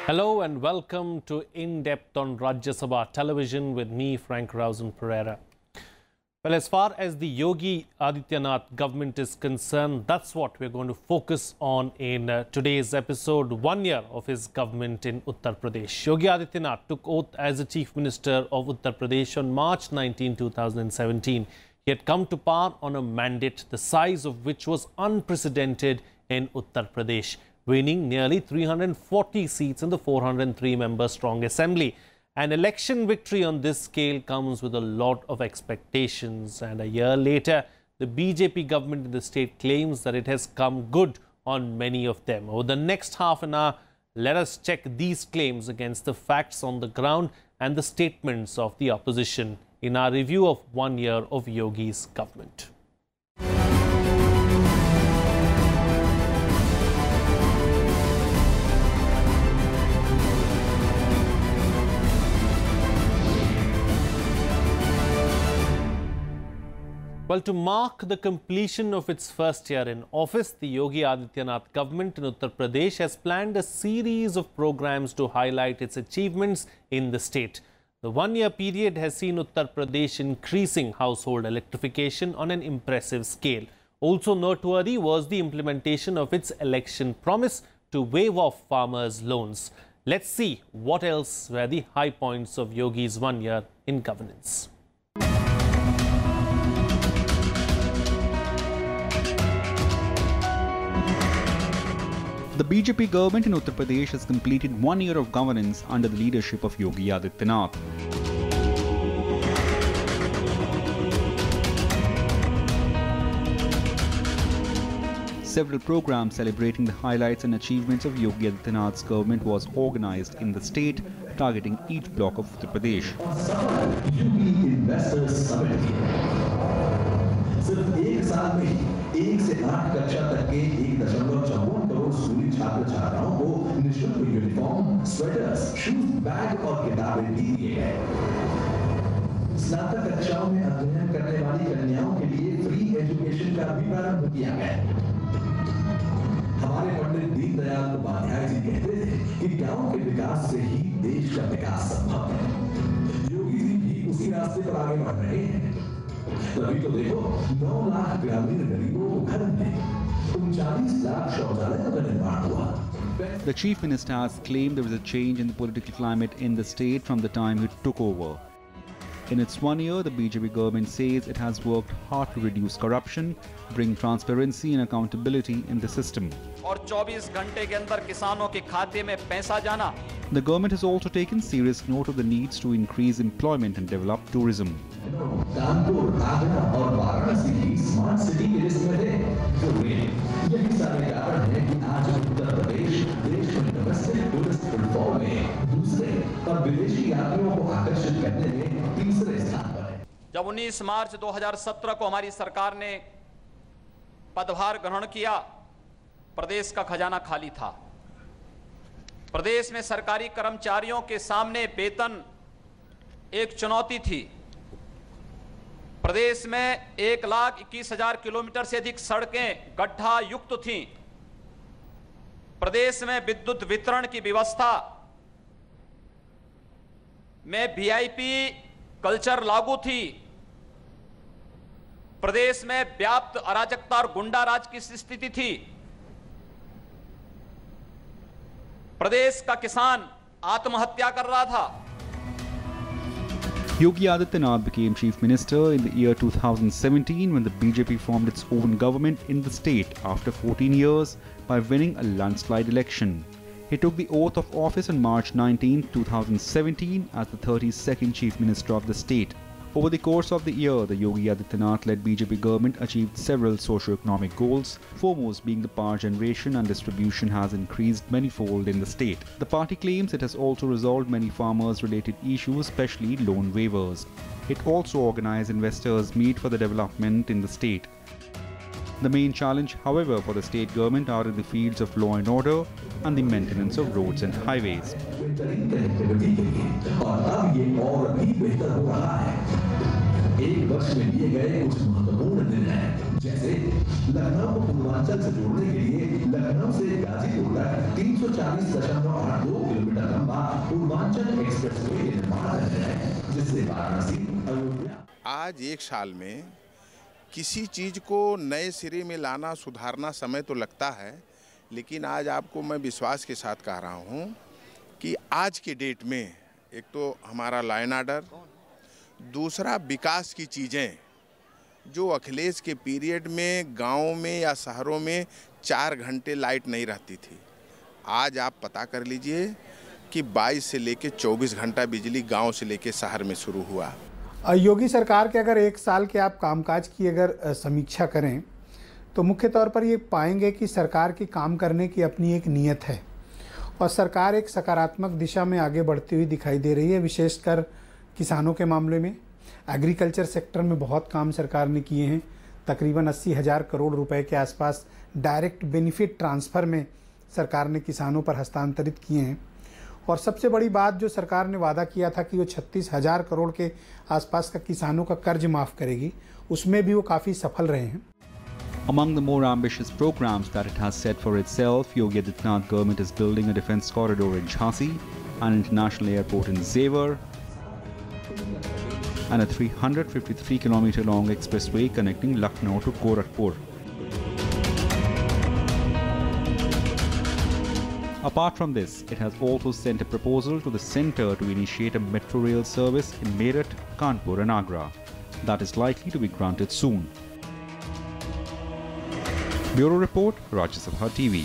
Hello and welcome to In-Depth on Rajya Sabha Television with me, Frank Pereira. Well, as far as the Yogi Adityanath government is concerned, that's what we're going to focus on in today's episode, 1 year of his government in Uttar Pradesh. Yogi Adityanath took oath as the Chief Minister of Uttar Pradesh on March 19, 2017. He had come to power on a mandate the size of which was unprecedented in Uttar Pradesh, winning nearly 340 seats in the 403-member strong assembly. An election victory on this scale comes with a lot of expectations, and a year later, the BJP government in the state claims that it has come good on many of them. Over the next half an hour, let us check these claims against the facts on the ground and the statements of the opposition in our review of 1 year of Yogi's government. Well, to mark the completion of its first year in office, the Yogi Adityanath government in Uttar Pradesh has planned a series of programs to highlight its achievements in the state. The 1 year period has seen Uttar Pradesh increasing household electrification on an impressive scale. Also noteworthy was the implementation of its election promise to waive off farmers' loans. Let's see what else were the high points of Yogi's 1 year in governance. The BJP government in Uttar Pradesh has completed 1 year of governance under the leadership of Yogi Adityanath. Several programs celebrating the highlights and achievements of Yogi Adityanath's government was organized in the state, targeting each block of Uttar Pradesh. सिर्फ एक साल में 1 से 8 कक्षा तक के 1.54 करोड़ स्कूली छात्र छात्राओं को निःशुल्क यूनिफॉर्म, स्वेटर्स, शूज, बैग और किताबें भी दिए गए। स्नातक कक्षाओं में अध्ययन करने वाली कन्याओं के लिए फ्री एजुकेशन का भी प्रारंभ किया गया। हमारे पंडित दीनदयाल उपाध्याय जी कहते थे कि गांव के विकास से ही देश का विकास संभव है। योगी जी भी उसी रास्ते पर आगे बढ़ रहे हैं। तभी तो देखो 9 लाख ग्रामीण गरीबों को घर में 39 लाख शौचालयों का निर्माण हुआ। The Chief Minister has claimed there was a change in the political climate in the state from the time he took over. In its 1 year, the BJP government says it has worked hard to reduce corruption, bring transparency and accountability in the system. और 24 घंटे के अंदर किसानों के खाते में पैसा जाना। The government has also taken serious note of the needs to increase employment and develop tourism. Kanpur, Agra और वाराणसी की स्मार्ट सिटी की लिस्ट में थे। यही सारे कारण हैं कि आज उत्तर प्रदेश देश में डोमेस्टिक टूरिस्ट फुटफॉल में दूसरे और विदेशी यात्रियों को आकर्षित करने में तीसरे स्थान पर है। जब 19 मार्च 2017 को हमारी सरकार ने पदभार ग्रहण किया, प्रदेश का खजाना खाली था। प्रदेश में सरकारी कर्मचारियों के सामने वेतन एक चुनौती थी। प्रदेश में 1,21,000 किलोमीटर से अधिक सड़कें गड्ढा युक्त थीं। प्रदेश में विद्युत वितरण की व्यवस्था में वीआईपी कल्चर लागू थी। प्रदेश में व्याप्त अराजकता और गुंडाराज की स्थिति थी। प्रदेश का किसान आत्महत्या कर रहा था। Yogi Adityanath became Chief Minister in the year 2017 when the BJP formed its own government in the state after 14 years by winning a landslide election. He took the oath of office on March 19, 2017 as the 32nd Chief Minister of the state. Over the course of the year, the Yogi Adityanath-led BJP government achieved several socio-economic goals, foremost being the power generation and distribution has increased manifold in the state. The party claims it has also resolved many farmers-related issues, especially loan waivers. It also organized investors' meet for the development in the state. The main challenge, however, for the state government are in the fields of law and order and the maintenance of roads and highways. एक वर्ष में लिए गए कुछ महत्वपूर्ण दिन है। जैसे लखनऊ को पूर्वांचल से जोड़ने के लिए लखनऊ से गाजीपुर तक 340.82 किलोमीटर लंबा पूर्वांचल एक्सप्रेसवे के निर्माण है, जिससे वाराणसी, अयोध्या। आज एक साल में किसी चीज़ को नए सिरे में लाना, सुधारना समय तो लगता है, लेकिन आज आपको मैं विश्वास के साथ कह रहा हूँ कि आज के डेट में एक तो हमारा लॉ एंड ऑर्डर, दूसरा विकास की चीज़ें जो अखिलेश के पीरियड में गाँव में या शहरों में 4 घंटे लाइट नहीं रहती थी, आज आप पता कर लीजिए कि 22 से लेके 24 घंटा बिजली गांव से लेके शहर में शुरू हुआ। योगी सरकार के अगर एक साल के आप कामकाज की अगर समीक्षा करें तो मुख्य तौर पर ये पाएंगे कि सरकार की काम करने की अपनी एक नीयत है और सरकार एक सकारात्मक दिशा में आगे बढ़ती हुई दिखाई दे रही है। विशेषकर किसानों के मामले में, एग्रीकल्चर सेक्टर में बहुत काम सरकार ने किए हैं। तकरीबन 80,000 करोड़ रुपए के आसपास डायरेक्ट बेनिफिट ट्रांसफ़र में सरकार ने किसानों पर हस्तांतरित किए हैं। और सबसे बड़ी बात, जो सरकार ने वादा किया था कि वो 36,000 करोड़ के आसपास का किसानों का कर्ज माफ़ करेगी, उसमें भी वो काफ़ी सफल रहे हैं। Among the more ambitious programs that it has set for itself, Yogi Adityanath government is building a defence corridor in Jhansi, an international airport in Zevar, and a 353-kilometer long expressway connecting Lucknow to Gorakhpur. Apart from this, it has also sent a proposal to the centre to initiate a metro rail service in Meerut, Kanpur and Agra. That is likely to be granted soon. Bureau Report, Rajya Sabha TV.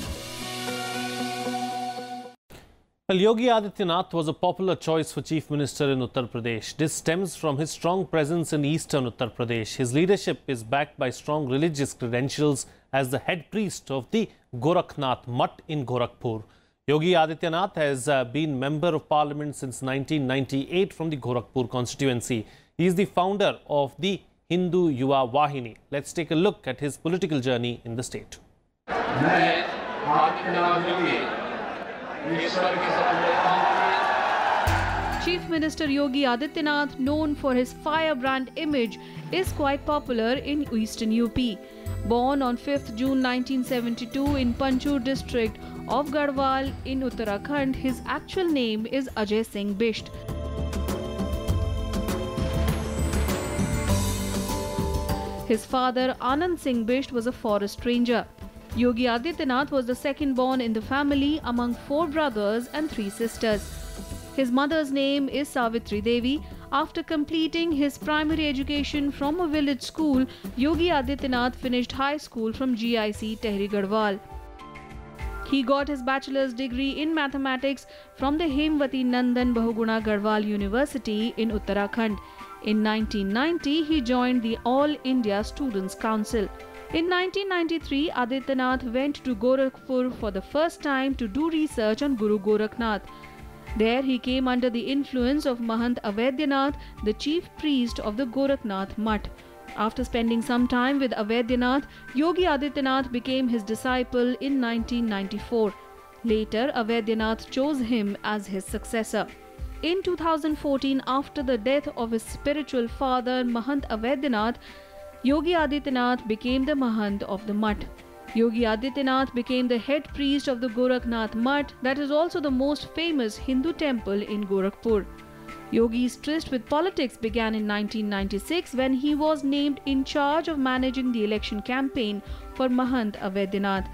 Well, Yogi Adityanath was a popular choice for Chief Minister in Uttar Pradesh. This stems from his strong presence in eastern Uttar Pradesh. His leadership is backed by strong religious credentials as the head priest of the Gorakhnath Mutt in Gorakhpur. Yogi Adityanath has been Member of Parliament since 1998 from the Gorakhpur constituency. He is the founder of the Hindu Yuva Wahini. Let's take a look at his political journey in the state. Chief Minister Yogi Adityanath, known for his firebrand image, is quite popular in eastern UP. Born on 5th June 1972 in Panchur district of Garhwal in Uttarakhand, his actual name is Ajay Singh Bisht. His father Anand Singh Bisht was a forest ranger. Yogi Adityanath was the second born in the family among 4 brothers and 3 sisters. His mother's name is Savitri Devi. After completing his primary education from a village school, Yogi Adityanath finished high school from GIC Tehri Garhwal. He got his bachelor's degree in mathematics from the Hemwati Nandan Bahuguna Garhwal University in Uttarakhand. In 1990, he joined the All India Students' Council. In 1993, Adityanath went to Gorakhpur for the first time to do research on Guru Gorakhnath. There he came under the influence of Mahant Avaidhyanath, the chief priest of the Gorakhnath Mutt. After spending some time with Avaidhyanath, Yogi Adityanath became his disciple in 1994. Later, Avaidhyanath chose him as his successor. In 2014, after the death of his spiritual father Mahant Avaidhyanath, Yogi Adityanath became the Mahant of the Mutt. Yogi Adityanath became the head priest of the Gorakhnath Mutt, that is also the most famous Hindu temple in Gorakhpur. Yogi's tryst with politics began in 1996 when he was named in charge of managing the election campaign for Mahant Avaidhyanath.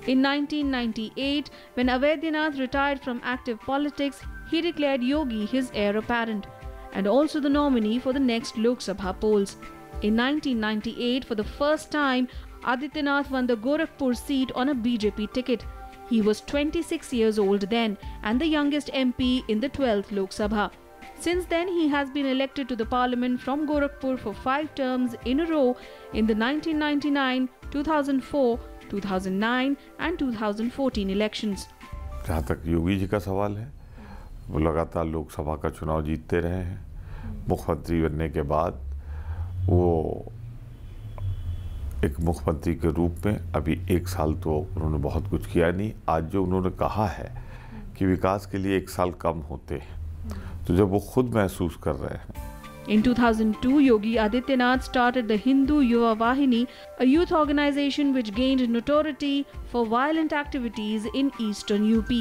In 1998, when Avaidhyanath retired from active politics, he declared Yogi his heir apparent and also the nominee for the next Lok Sabha polls. In 1998, for the first time, Adityanath won the Gorakhpur seat on a BJP ticket. He was 26 years old then and the youngest MP in the 12th Lok Sabha. Since then, he has been elected to the parliament from Gorakhpur for 5 terms in a row in the 1999, 2004, 2009 and 2014 elections. जहाँ तक योगी जी का सवाल है, वो लगातार लोकसभा का चुनाव जीतते रहे हैं। मुख्यमंत्री बनने के बाद वो एक मुख्यमंत्री के रूप में अभी 1 साल तो उन्होंने बहुत कुछ किया नहीं। आज जो उन्होंने कहा है कि विकास के लिए 1 साल कम होते हैं, तो जब वो खुद महसूस कर रहे हैं In 2002, Yogi Adityanath started the Hindu Yuva Vahini, a youth organization which gained notoriety for violent activities in eastern UP.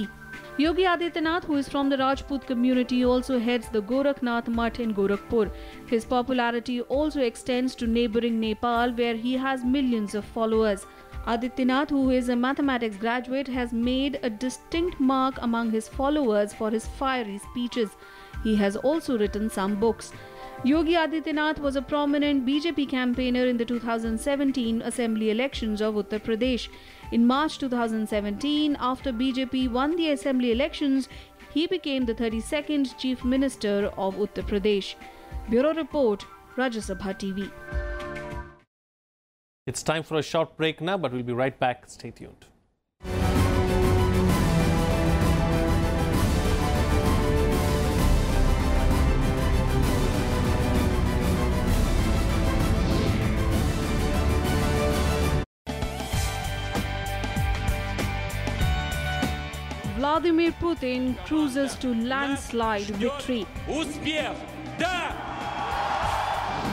Yogi Adityanath, who is from the Rajput community, also heads the Gorakhnath Mutt in Gorakhpur. His popularity also extends to neighboring Nepal, where he has millions of followers. Adityanath, who is a mathematics graduate, has made a distinct mark among his followers for his fiery speeches. He has also written some books. Yogi Adityanath was a prominent BJP campaigner in the 2017 assembly elections of Uttar Pradesh. In March 2017, after BJP won the assembly elections, he became the 32nd Chief Minister of Uttar Pradesh. Bureau Report, Rajya Sabha TV. It's time for a short break now, but we'll be right back. Stay tuned. Vladimir Putin cruises to landslide victory.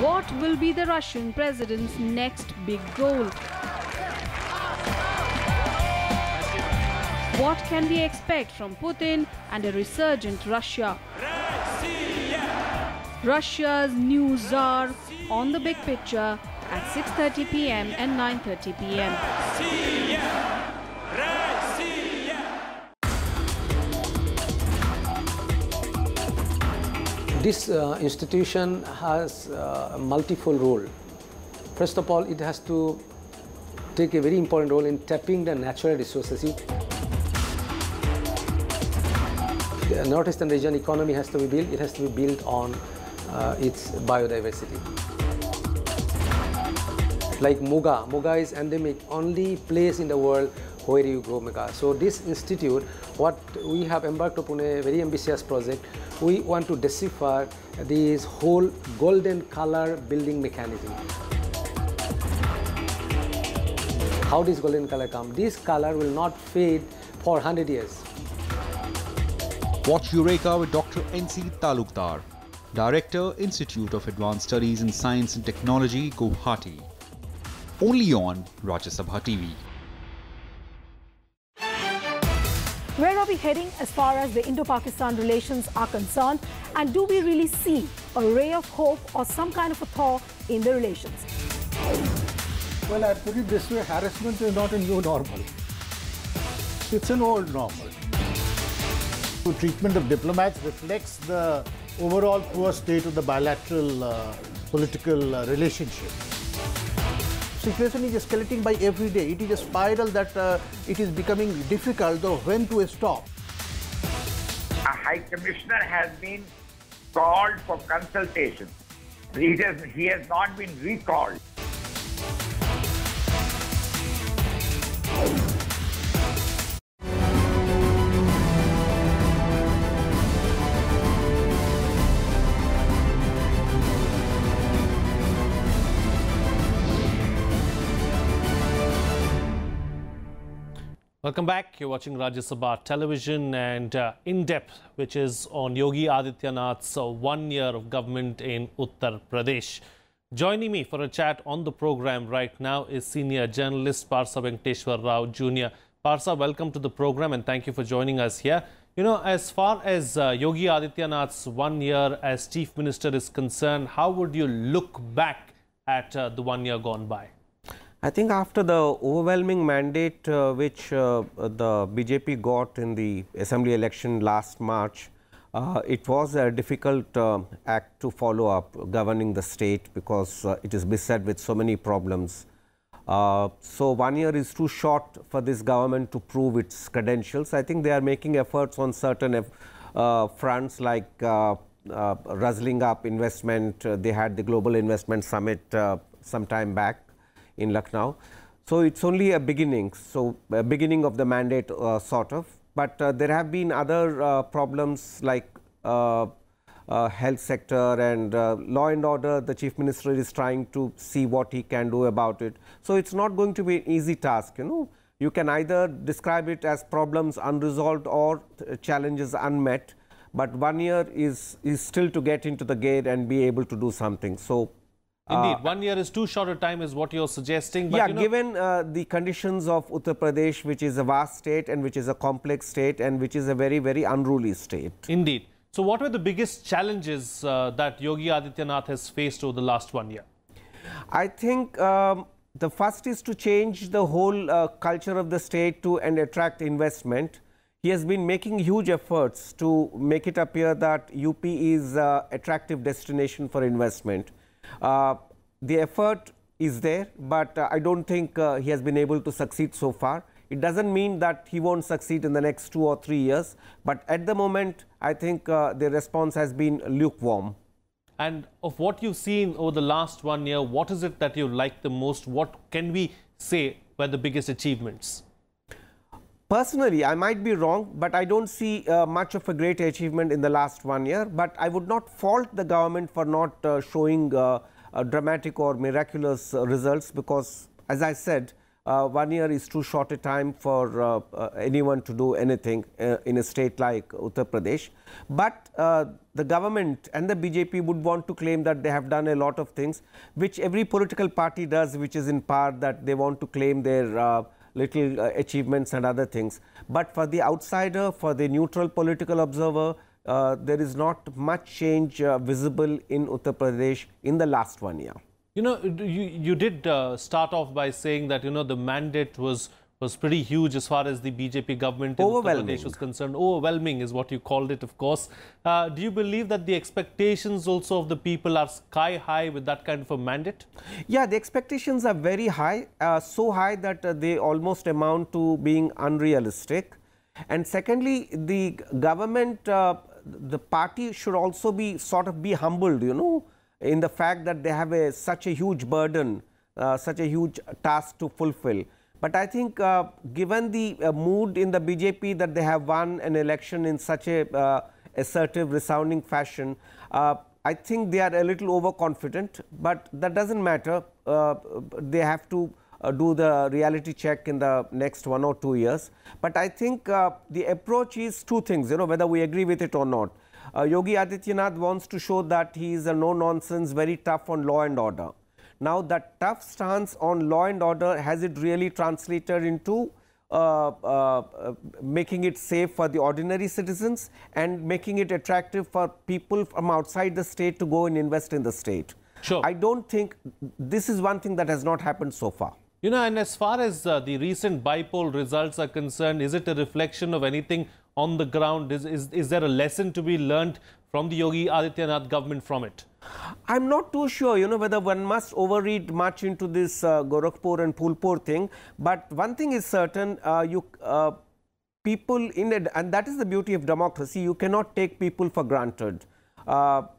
What will be the Russian president's next big goal? What can we expect from Putin and a resurgent Russia? Russia's new czar on the big picture at 6:30 p.m. and 9:30 p.m. This institution has a multifold role. First of all, it has to take a very important role in tapping the natural resources. The northeastern region economy has to be built. It has to be built on its biodiversity. Like Muga. Muga is endemic, only place in the world where you grow Muga. So this institute, what we have embarked upon a very ambitious project. We want to decipher this whole golden color building mechanism. How does golden color come? This color will not fade for 100 years. Watch Eureka with Dr. N.C. Talukdar, Director, Institute of Advanced Studies in Science and Technology, Guwahati. Only on Rajya Sabha TV. Where are we heading as far as the Indo-Pakistan relations are concerned? And do we really see a ray of hope or some kind of a thaw in the relations? Well, I put it this way, harassment is not a new normal. It's an old normal. The treatment of diplomats reflects the overall poor state of the bilateral political relationship. Situation is escalating by every day. It is a spiral that it is becoming difficult though when to stop. A High Commissioner has been called for consultation. He has not been recalled. Welcome back. You're watching Rajya Sabha television and In Depth, which is on Yogi Adityanath's 1 year of government in Uttar Pradesh. Joining me for a chat on the program right now is senior journalist Parsa Venkateshwar Rao Jr. Parsa, welcome to the program and thank you for joining us here. You know, as far as Yogi Adityanath's 1 year as Chief Minister is concerned, how would you look back at the 1 year gone by? I think after the overwhelming mandate which the BJP got in the assembly election last March, it was a difficult act to follow up governing the state because it is beset with so many problems. So 1 year is too short for this government to prove its credentials. I think they are making efforts on certain fronts like guzzling up investment. They had the Global Investment Summit some time back in Lucknow. So it's only a beginning, a beginning of the mandate sort of. But there have been other problems like health sector and law and order. The Chief Minister is trying to see what he can do about it. So it's not going to be an easy task, you know. You can either describe it as problems unresolved or challenges unmet. but 1 year is still to get into the gear and be able to do something. So, indeed, 1 year is too short a time is what you're suggesting. But yeah, given the conditions of Uttar Pradesh, which is a vast state and which is a complex state and which is a very, very unruly state. Indeed. So what were the biggest challenges that Yogi Adityanath has faced over the last 1 year? I think the first is to change the whole culture of the state to and attract investment. He has been making huge efforts to make it appear that UP is an attractive destination for investment. The effort is there, but I don't think he has been able to succeed so far. It doesn't mean that he won't succeed in the next 2 or 3 years, but at the moment, I think the response has been lukewarm. And of what you've seen over the last 1 year, what is it that you like the most? What can we say were the biggest achievements? Personally, I might be wrong, but I don't see much of a great achievement in the last 1 year. But I would not fault the government for not showing dramatic or miraculous results, because, as I said, 1 year is too short a time for anyone to do anything in a state like Uttar Pradesh. But the government and the BJP would want to claim that they have done a lot of things, which every political party does, which is in part that they want to claim their little achievements and other things. But for the outsider, for the neutral political observer, there is not much change visible in Uttar Pradesh in the last 1 year. You know, you did start off by saying that, you know, the mandate was pretty huge as far as the BJP government in Uttar Pradesh was concerned. Overwhelming is what you called it, of course. Do you believe that the expectations also of the people are sky high with that kind of a mandate? Yeah, the expectations are very high, so high that they almost amount to being unrealistic. And secondly, the government, the party should also be be humbled, you know, in the fact that they have such a huge burden, such a huge task to fulfill. But I think given the mood in the BJP that they have won an election in such a assertive, resounding fashion, I think they are a little overconfident, but that doesn't matter. They have to do the reality check in the next 1 or 2 years. But I think the approach is two things, you know, whether we agree with it or not. Yogi Adityanath wants to show that he is a no-nonsense, very tough on law and order. Now, that tough stance on law and order, has it really translated into making it safe for the ordinary citizens and making it attractive for people from outside the state to go and invest in the state? Sure. I don't think this is one thing that has not happened so far. You know, and as far as the recent by-poll results are concerned, is it a reflection of anything on the ground? Is there a lesson to be learned from the Yogi Adityanath government from it? I'm not too sure, you know, whether one must overread much into this Gorakhpur and Phulpur thing. But one thing is certain, people in it, and that is the beauty of democracy, you cannot take people for granted.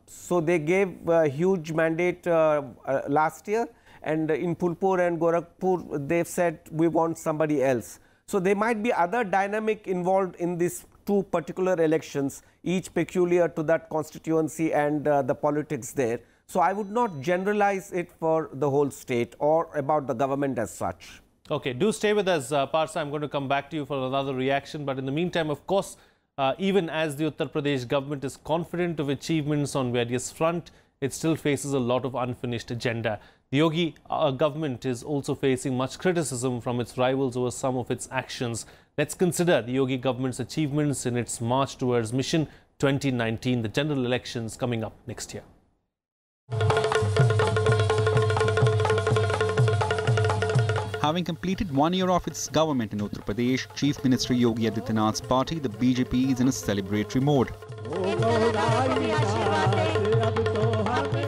So they gave a huge mandate last year, and in Phulpur and Gorakhpur, they've said we want somebody else. So there might be other dynamic involved in these two particular elections, each peculiar to that constituency and the politics there. So I would not generalize it for the whole state or about the government as such. Okay, do stay with us, Parsa. I'm going to come back to you for another reaction. But in the meantime, of course, even as the Uttar Pradesh government is confident of achievements on various fronts, it still faces a lot of unfinished agenda. The Yogi government is also facing much criticism from its rivals over some of its actions. Let's consider the Yogi government's achievements in its march towards Mission 2019, the general elections coming up next year. Having completed 1 year of its government in Uttar Pradesh, Chief Minister Yogi Adityanath's party, the BJP, is in a celebratory mode.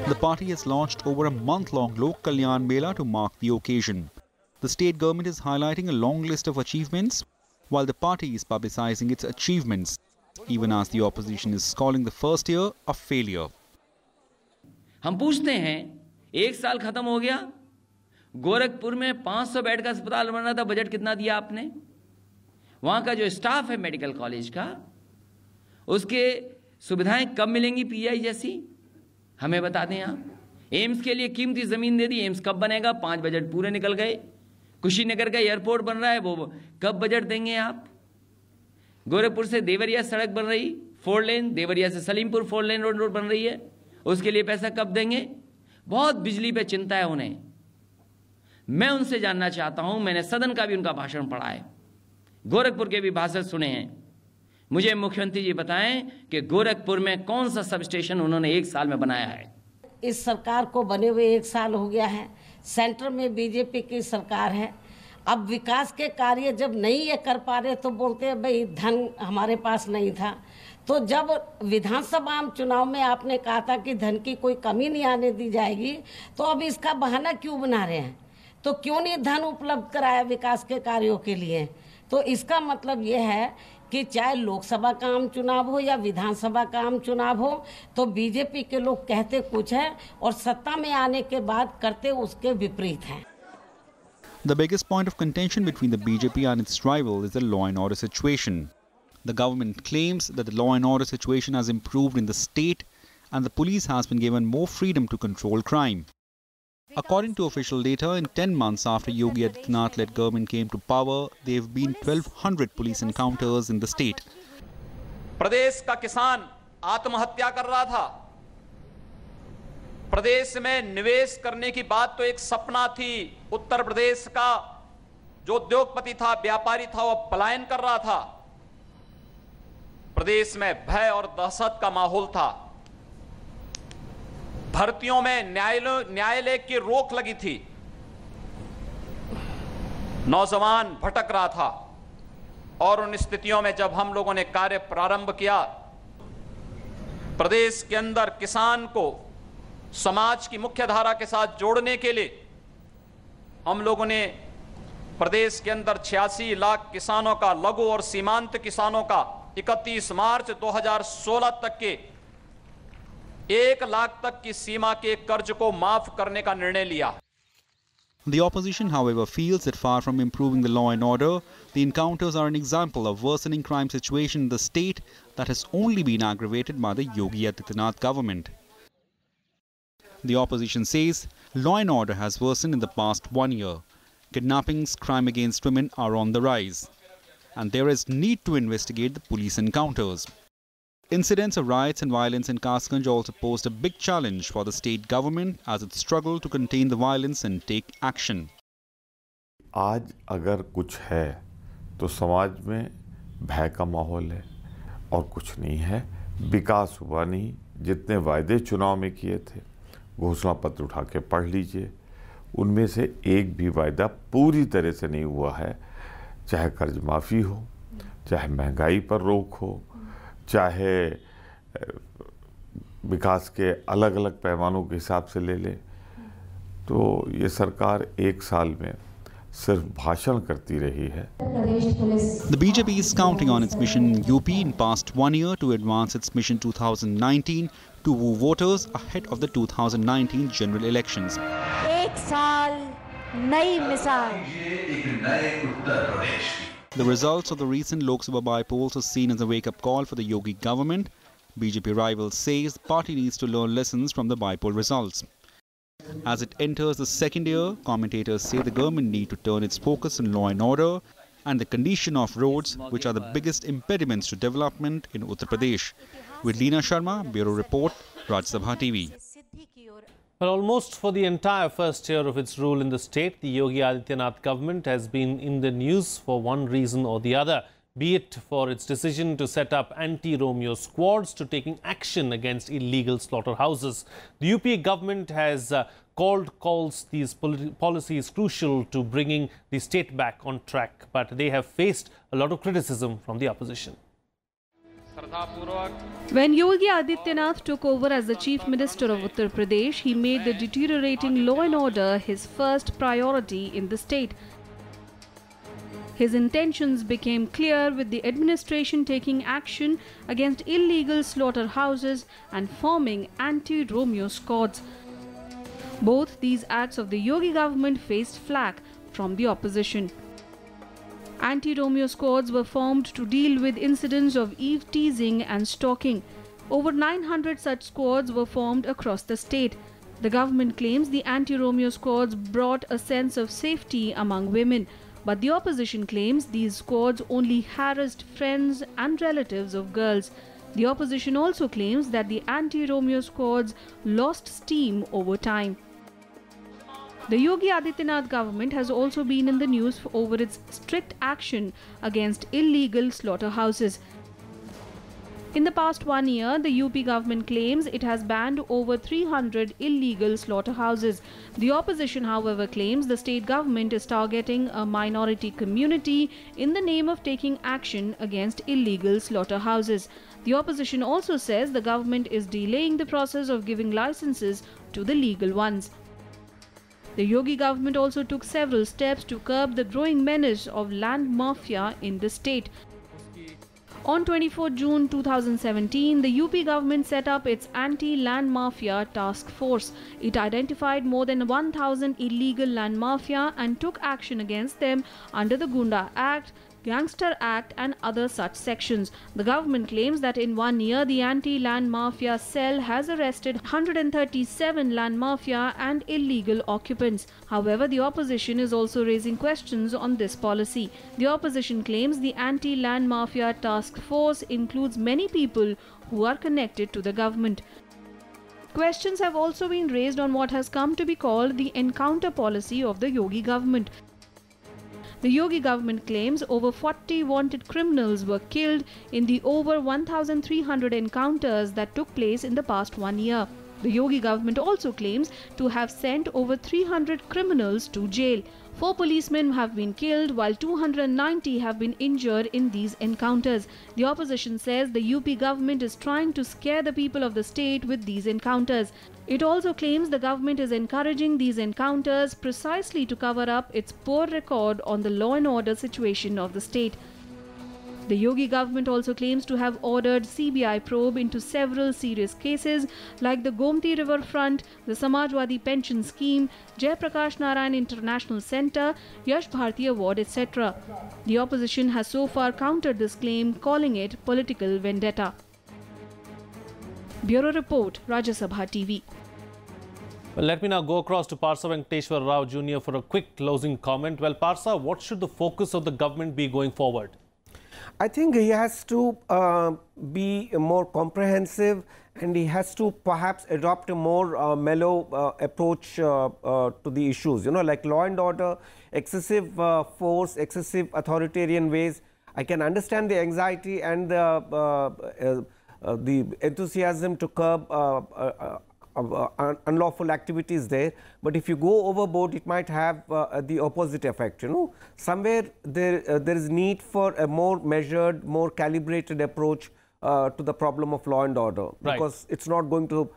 The party has launched over a month-long Lok Kalyan Mela to mark the occasion. The state government is highlighting a long list of achievements, while the party is publicizing its achievements, even as the opposition is calling the first year a failure. हम पूछते हैं, एक साल खत्म हो गया, गोरखपुर में 500 bed का अस्पताल बन रहा था, बजट कितना दिया आपने? वहाँ का जो स्टाफ है मेडिकल कॉलेज का, उसके सुविधाएं कब मिलेंगी पीजीआई जैसी? हमें बता दें आप। एम्स के लिए कीमती ज़मीन दे दी, एम्स कब बनेगा? 5 बजट पूरे निकल गए। कुशीनगर का एयरपोर्ट बन रहा है, वो कब बजट देंगे आप? गोरखपुर से देवरिया सड़क बन रही, 4 लेन, देवरिया से सलीमपुर 4 लेन रोड बन रही है, उसके लिए पैसा कब देंगे? बहुत बिजली पे चिंता है उन्हें। मैं उनसे जानना चाहता हूं, मैंने सदन का भी उनका भाषण पढ़ा है, गोरखपुर के भी भाषण सुने हैं। मुझे मुख्यमंत्री जी बताएं कि गोरखपुर में कौन सा सब स्टेशन उन्होंने 1 साल में बनाया है। इस सरकार को बने हुए 1 साल हो गया है, सेंटर में बीजेपी की सरकार है। अब विकास के कार्य जब नहीं ये कर पा रहे तो बोलते हैं भाई धन हमारे पास नहीं था। तो जब विधानसभा चुनाव में आपने कहा था कि धन की कोई कमी नहीं आने दी जाएगी, तो अब इसका बहाना क्यों बना रहे हैं? तो क्यों नहीं धन उपलब्ध कराया विकास के कार्यों के लिए? तो इसका मतलब ये है कि चाहे लोकसभा का आम चुनाव हो या विधानसभा का आम चुनाव हो, तो बीजेपी के लोग कहते कुछ है और सत्ता में आने के बाद करते उसके विपरीत हैं। The biggest point of contention between the BJP and its rival is the law and order situation. The government claims that the law and order situation has improved in the state and the police has been given more freedom to control crime. According to official data, in 10 months after Yogi Adityanath-led government came to power, there have been 1,200 police encounters in the state. प्रदेश का किसान आत्महत्या कर रहा था। प्रदेश में निवेश करने की बात तो एक सपना थी। उत्तर प्रदेश का जो उद्योगपति था, व्यापारी था, वो पलायन कर रहा था। प्रदेश में भय और दहशत का माहौल था। भर्तियों में न्यायालय की रोक लगी थी। नौजवान भटक रहा था और उन स्थितियों में जब हम लोगों ने कार्य प्रारंभ किया, प्रदेश के अंदर किसान को समाज की मुख्य धारा के साथ जोड़ने के लिए हम लोगों ने प्रदेश के अंदर 86 लाख किसानों का, लघु और सीमांत किसानों का 31 मार्च 2016 तक के 1 लाख तक की सीमा के कर्ज को माफ करने का निर्णय लिया। The opposition, however, feels that far from improving the law and order, the encounters are an example of worsening crime situation in the state that has only been aggravated by the Yogi Adityanath government. The opposition says law and order has worsened in the past 1 year. Kidnappings, crime against women are on the rise, and there is need to investigate the police encounters. Incidents of riots and violence in Kasganj also posed a big challenge for the state government as it struggled to contain the violence and take action. आज अगर कुछ है तो समाज में भय का माहौल है और कुछ नहीं है। विकास हुआ नहीं। जितने वायदे चुनाव में किए थे, घोषणा पत्र उठा के पढ़ लीजिए, उनमें से एक भी वायदा पूरी तरह से नहीं हुआ है। चाहे कर्ज माफ़ी हो, चाहे महंगाई पर रोक हो, चाहे विकास के अलग अलग पैमानों के हिसाब से ले ले, तो ये सरकार 1 साल में सिर्फ भाषण करती रही है। The BJP is counting on its mission in UP in past 1 year to advance its mission 2019 to woo voters ahead of the 2019 general elections. 1 साल नई मिसाल। The results of the recent Lok Sabha by-polls are seen as a wake-up call for the Yogi government. BJP rivals says the party needs to learn lessons from the by-poll results. As it enters the second year, commentators say the government need to turn its focus on law and order and the condition of roads, which are the biggest impediments to development in Uttar Pradesh. With Leena Sharma, Bureau Report, Raj Sabha TV. Well, almost for the entire first year of its rule in the state, the Yogi Adityanath government has been in the news for one reason or the other, be it for its decision to set up anti-Romeo squads to taking action against illegal slaughterhouses. The UP government has calls these policies crucial to bringing the state back on track, but they have faced a lot of criticism from the opposition. When Yogi Adityanath took over as the Chief Minister of Uttar Pradesh, he made the deteriorating law and order his first priority in the state. His intentions became clear with the administration taking action against illegal slaughterhouses and forming anti-Romeo squads. Both these acts of the Yogi government faced flack from the opposition. Anti-Romeo squads were formed to deal with incidents of eve-teasing and stalking. Over 900 such squads were formed across the state. The government claims the anti-Romeo squads brought a sense of safety among women, but the opposition claims these squads only harassed friends and relatives of girls. The opposition also claims that the anti-Romeo squads lost steam over time. The Yogi Adityanath government has also been in the news over its strict action against illegal slaughterhouses. In the past 1 year, the UP government claims it has banned over 300 illegal slaughterhouses. The opposition, however, claims the state government is targeting a minority community in the name of taking action against illegal slaughterhouses. The opposition also says the government is delaying the process of giving licenses to the legal ones. The Yogi government also took several steps to curb the growing menace of land mafia in the state. On 24 June 2017, the UP government set up its anti-land mafia task force. It identified more than 1,000 illegal land mafia and took action against them under the Gunda Act, Gangster Act and other such sections. The government claims that in 1 year, the anti-land mafia cell has arrested 137 land mafia and illegal occupants. However, the opposition is also raising questions on this policy. The opposition claims the anti-land mafia task force includes many people who are connected to the government. Questions have also been raised on what has come to be called the encounter policy of the Yogi government. The Yogi government claims over 40 wanted criminals were killed in the over 1,300 encounters that took place in the past 1 year. The Yogi government also claims to have sent over 300 criminals to jail. 4 policemen have been killed while 290 have been injured in these encounters. The opposition says the UP government is trying to scare the people of the state with these encounters. It also claims the government is encouraging these encounters precisely to cover up its poor record on the law and order situation of the state. The Yogi government also claims to have ordered CBI probe into several serious cases like the Gomti River Front, the Samajwadi Pension Scheme, Jai Prakash Narayan International Centre, Yash Bharti Award, etc. The opposition has so far countered this claim, calling it political vendetta. Bureau Report, Rajya Sabha TV. Well, let me now go across to Parsa Venkateshwar Rao Jr. for a quick closing comment. Well, Parsa, what should the focus of the government be going forward? I think he has to be more comprehensive, and he has to perhaps adopt a more mellow approach to the issues, like law and order, excessive force, excessive authoritarian ways. I can understand the anxiety and the enthusiasm to curb unlawful activities there, but if you go overboard, it might have the opposite effect. Somewhere there is need for a more measured, more calibrated approach to the problem of law and order, because it's not going to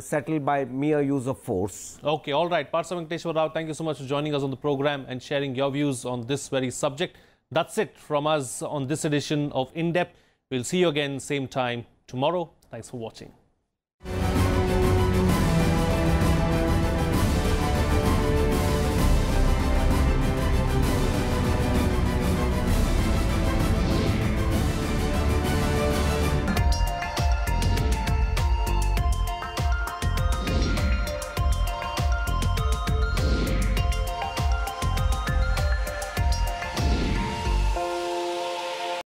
settle by mere use of force. Okay, all right. Parsa Venkateshwar Rao, thank you so much for joining us on the program and sharing your views on this very subject. That's it from us on this edition of In Depth. We'll see you again same time tomorrow. Thanks for watching.